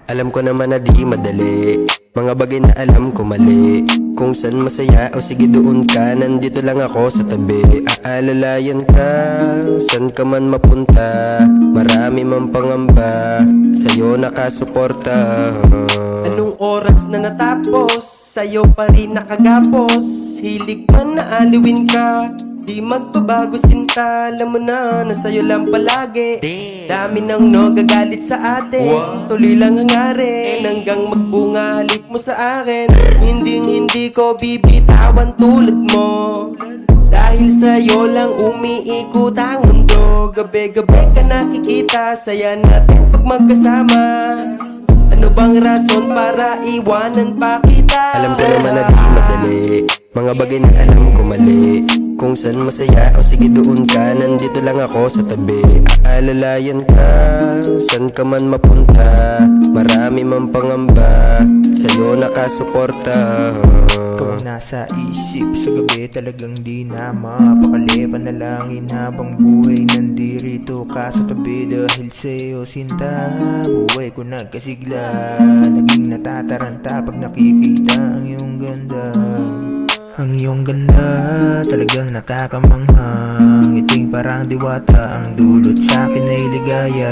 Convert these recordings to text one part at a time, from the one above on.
Alam ko naman na di madali, mga bagay na alam ko mali. Kung saan masaya o sige doon ka, nandito lang ako sa tabi. Aalalayan ka, saan ka man mapunta, marami mang pangamba, sa'yo nakasuporta. Anong oras na natapos, sa'yo pa rin nakagapos. Hilig man na aliwin ka, di magbabago sinta. Alam mo na sa'yo lang palagi. Dami nang gagalit sa atin, tuloy lang hangarin hanggang magbunga halik mo sa akin. Hindi ko bibitawan tulad mo, dahil sa'yo lang umiikot ang mundo. Gabi-gabi ka nakikita, saya natin pag magkasama. Ano bang rason para iwanan pa kita? Alam ko naman na di madali, mga bagay na alam ko mali. Kung saan masaya o sige doon ka, nandito lang ako sa tabi. Aalalayan ka, saan ka man mapunta, marami mang pangamba, sa'yo nakasuporta. Ikaw ang nasa isip sa gabi, talagang di na mapakali. Panalangin habang buhay nandirito ka sa tabi. Dahil sa'yo sinta, buhay ko nagkasigla. Laging natataranta pag nakikita ang iyong ganda. Ang iyong ganda talagang nakakamanghang. Ngiting parang diwata, ang dulot sa akin ay ligaya.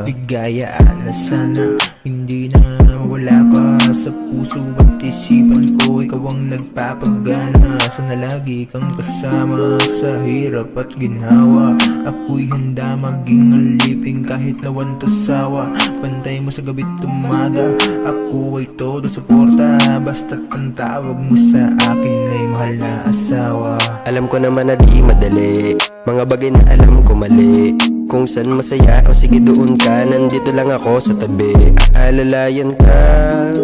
Ligayaan na sana hindi na wala ka sa puso at isipan ko. Ikaw ang nagpapagana, sana lagi kang kasama sa hirap at ginhawa. Ako'y handa maging alipin kahit nawan to sawa. Pantay mo sa gabi't umaga, ako ay todo suporta. Basta't ang tawag mo sa akin ay mahal na asawa. Alam ko naman na di madali, mga bagay na alam ko mali. Kung saan masaya o sige doon ka, nandito lang ako sa tabi. Aalalayan ka,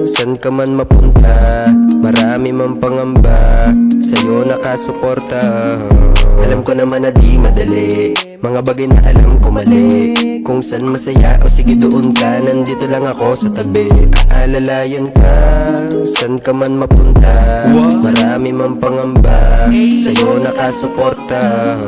saan ka man mapunta, marami mang pangamba, sa'yo nakasuporta. Alam ko naman na di madali, mga bagay na alam ko mali. Kung saan masaya o sige doon ka, nandito lang ako sa tabi. Aalalayan ka, saan ka man mapunta, marami mang pangamba, sa'yo nakasuporta.